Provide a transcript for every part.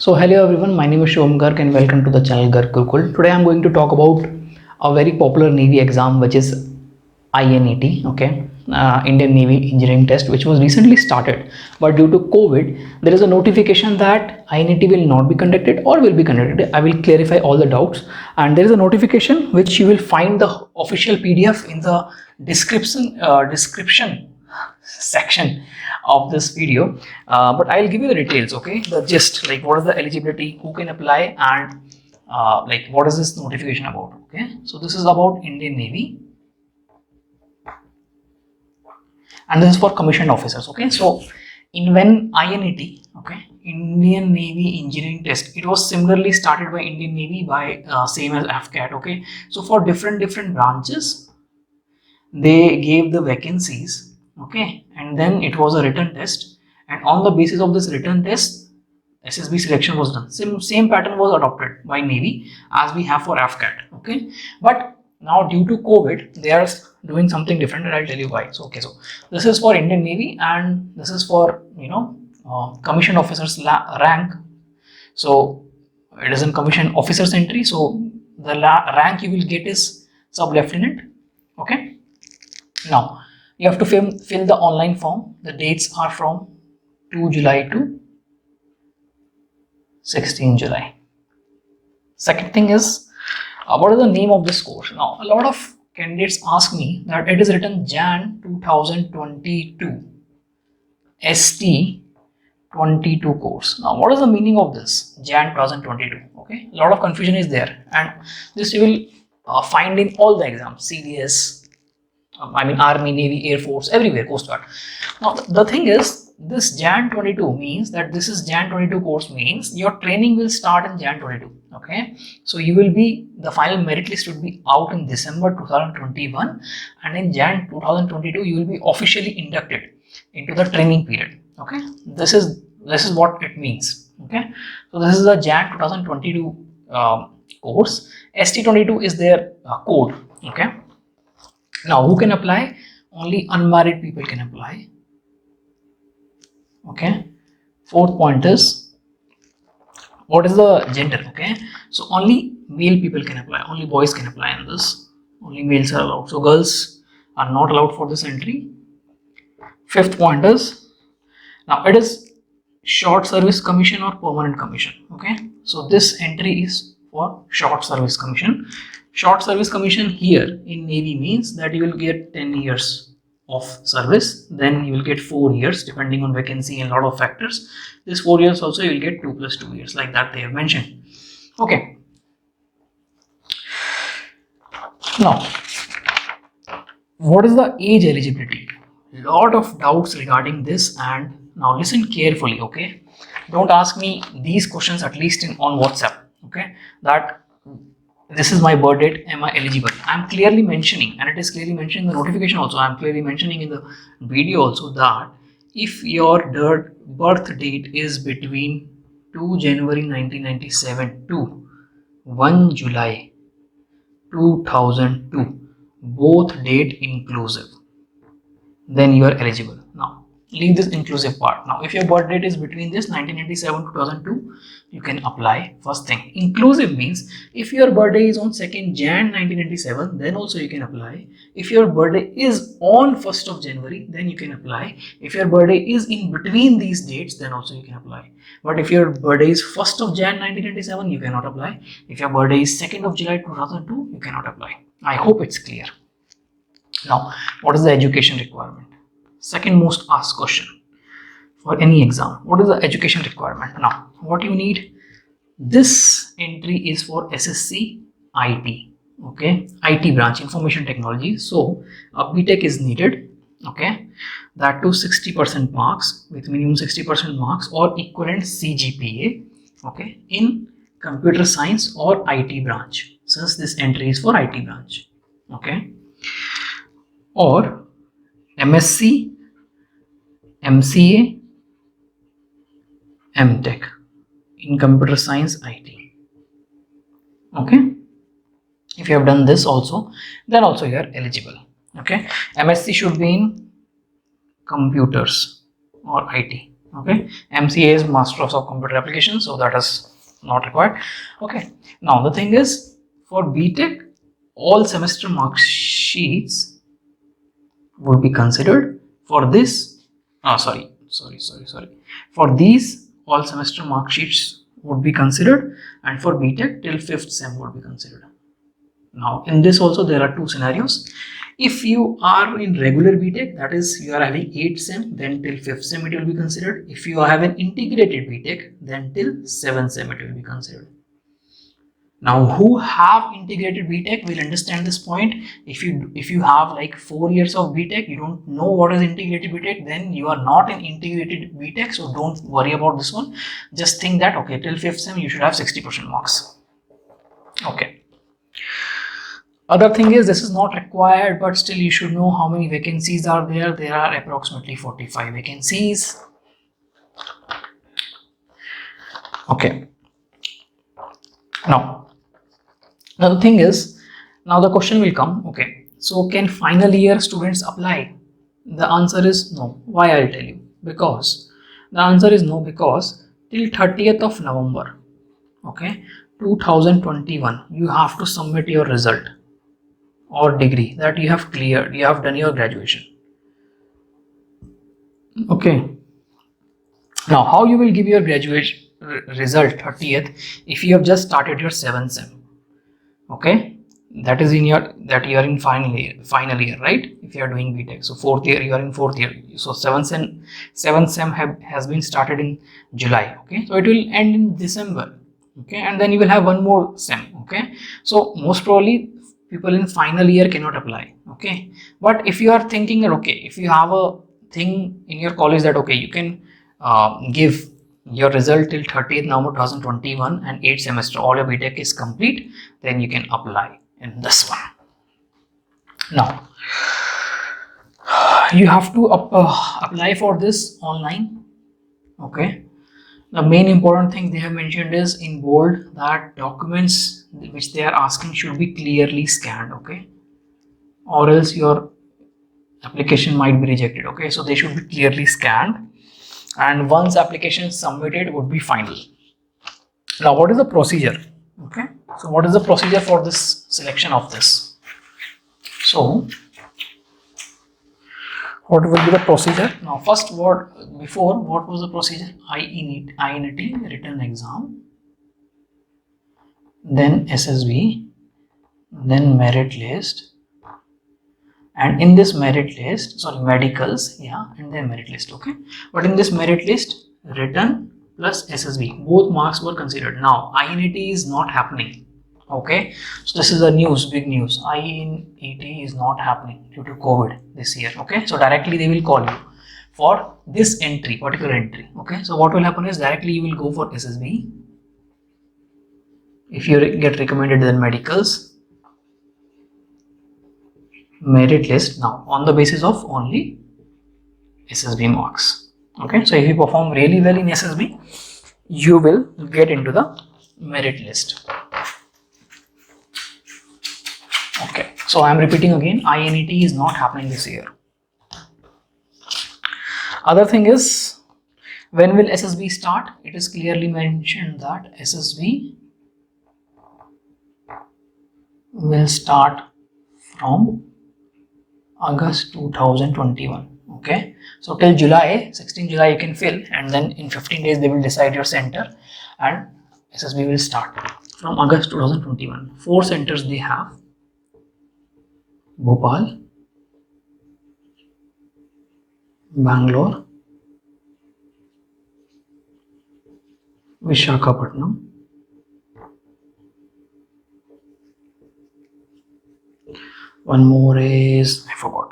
So hello everyone, my name is Shubham Garg and welcome to the channel Garg Gurukul. Today I am going to talk about a very popular Navy exam which is INET, okay, Indian Navy Engineering Test, which was recently started, but due to COVID there is a notification that INET will not be conducted or will be conducted. I will clarify all the doubts, and there is a notification which you will find the official PDF in the description section of this video, but I'll give you the details, okay, the gist, like what is the eligibility, who can apply, and like what is this notification about. Okay, so this is about Indian Navy and this is for commissioned officers. Okay, so in when INET, okay, Indian Navy Engineering Test, it was similarly started by Indian Navy by same as AFCAT. Okay, so for different branches they gave the vacancies, okay, and then it was a written test, and on the basis of this written test SSB selection was done. Same pattern was adopted by Navy as we have for AFCAT. Okay, but now due to COVID they are doing something different, and I'll tell you why. So okay, so this is for Indian Navy and this is for commissioned officers rank. So it is in commissioned officers entry, so the rank you will get is sub lieutenant. Okay, now you have to fill the online form. The dates are from 2 July to 16 July. Second thing is, what is the name of this course? Now a lot of candidates ask me that it is written Jan 2022 ST 22 course. Now what is the meaning of this Jan 2022? Okay, a lot of confusion is there, and this you will find in all the exams, CDS, I mean Army, Navy, Air Force, everywhere, Coast Guard. Now the thing is, this Jan 22 means that this is Jan 22 course means your training will start in Jan 22. Okay, so you will be, the final merit list will be out in December 2021, and in Jan 2022 you will be officially inducted into the training period. Okay, this is what it means. Okay, so this is the Jan 2022 course. ST22 is their code. Okay, now who can apply? Only unmarried people can apply. Okay, fourth point is, what is the gender? Okay, so only male people can apply, only boys can apply in this, only males are allowed, so girls are not allowed for this entry. Fifth point is, now it is short service commission or permanent commission. Okay, so this entry is for short service commission. Short service commission here in Navy means that you will get 10 years of service, then you will get 4 years depending on vacancy and a lot of factors. This 4 years also you will get 2 plus 2 years, like that they have mentioned. Okay, now what is the age eligibility? Lot of doubts regarding this, and now listen carefully. Okay, don't ask me these questions, at least on WhatsApp. Okay, that this is my birth date, am I eligible? I am clearly mentioning, and it is clearly mentioned in the notification also, I am clearly mentioning in the video also, that if your birth date is between 2 January 1997 to 1 July 2002, both date inclusive, then you are eligible. Now leave this inclusive part. Now if your birth date is between this 1997 to 2002, you can apply. First thing, inclusive means if your birthday is on 2nd Jan 1997, then also you can apply. If your birthday is on 1st of January, then you can apply. If your birthday is in between these dates, then also you can apply. But if your birthday is 1st of Jan 1997, you cannot apply. If your birthday is 2nd of July 2002, you cannot apply. I hope it's clear. Now what is the education requirement? Second most asked question for any exam. What is the education requirement? Now what you need, this entry is for SSC IT. Okay, IT branch, information technology. So a BTech is needed. Okay, that to 60% marks, with minimum 60% marks or equivalent CGPA. Okay, in computer science or IT branch, since this entry is for IT branch. Okay, or MSc, MCA, MTech in computer science IT. Okay, if you have done this also, then also you are eligible. Okay, MSc should be in computers or IT. Okay, MCA is Master of Computer Applications, so that is not required. Okay, now the thing is, for BTech, all semester mark sheets would be considered. For this, sorry. For these, all semester mark sheets would be considered, and for BTech till 5th sem would be considered. Now, in this also there are two scenarios. If you are in regular BTech, that is you are having 8 sem, then till 5th sem it will be considered. If you have an integrated BTech, then till 7th sem it will be considered. Now, who have integrated BTech will understand this point. If you have like 4 years of BTech, you don't know what is integrated BTech, then you are not in integrated BTech, so don't worry about this one. Just think that okay, till 5th sem you should have 60% marks. Okay. Other thing is, this is not required, but still you should know how many vacancies are there. There are approximately 45 vacancies. Okay. Now the thing is, now the question will come, okay, so can final year students apply? The answer is no. Why? I'll tell you. Because the answer is no, because till 30th of November, okay, 2021, you have to submit your result or degree that you have cleared, you have done your graduation. Okay, now how you will give your graduation result 30th if you have just started your 7th sem? Okay, that is in your, that you are in final year, right? If you are doing BTech, so 4th year, you are in 4th year, so 7th sem has been started in July. Okay, so it will end in December. Okay, and then you will have one more sem. Okay, so most probably people in final year cannot apply. Okay, but if you are thinking that okay, if you have a thing in your college that okay, you can give your result till 30th November 2021 and 8th semester all your BTech is complete, then you can apply in this one. Now you have to apply for this online. Okay, the main important thing they have mentioned is in bold that documents which they are asking should be clearly scanned. Okay, or else your application might be rejected. Okay, so they should be clearly scanned, and once application is submitted would be final. Now what is the procedure? Okay, so what is the procedure for this selection of this? So what will be the procedure? Now first, what was the procedure? INT written exam, then SSB, then merit list, and in this merit list, sorry, medicals, yeah, and then merit list. Okay, but in this merit list, written plus SSB, both marks were considered. Now INT is not happening. Okay, so this is the news, big news. INET is not happening due to COVID this year. Okay, so directly they will call you for this entry, particular entry. Okay, so what will happen is directly you will go for SSB. If you get recommended, then medicals, merit list. Now on the basis of only SSB marks. Okay, so if you perform really well in SSB, you will get into the merit list. Okay, so I am repeating again, INET is not happening this year. Other thing is, when will SSB start? It is clearly mentioned that SSB will start from August 2021. Okay, so till July, 16 July you can fill, and then in 15 days they will decide your center and SSB will start from August 2021. 4 centers they have: Bhopal, Bangalore, Vishakhapatnam, one more is, I forgot,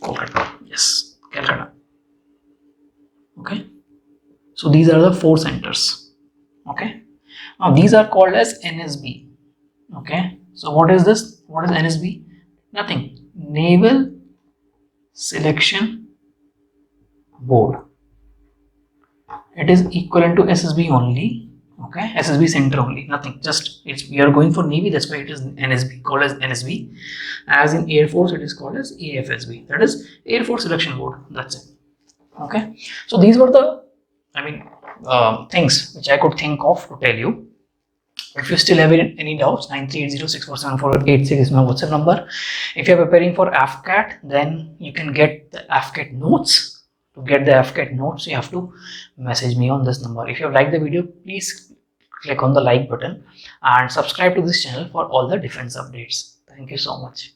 Kolkata. Yes, Calcutta. Okay, so these are the 4 centers. Okay, now these are called as NSB. Okay, so what is this? What is NSB? Nothing. Naval Selection Board. It is equivalent to SSB only. Okay, SSB center only, nothing. Just it's, we are going for Navy, that's why it is NSB, called as NSB. As in Air Force, it is called as AFSB, that is Air Force Selection Board. That's it. Okay, so these were the things which I could think of to tell you. If you still have any doubts, 9380647486 is my WhatsApp number. If you're preparing for AFCAT, then you can get the AFCAT notes. To get the AFCAT notes, you have to message me on this number. If you have liked the video, please click on the like button and subscribe to this channel for all the defense updates. Thank you so much.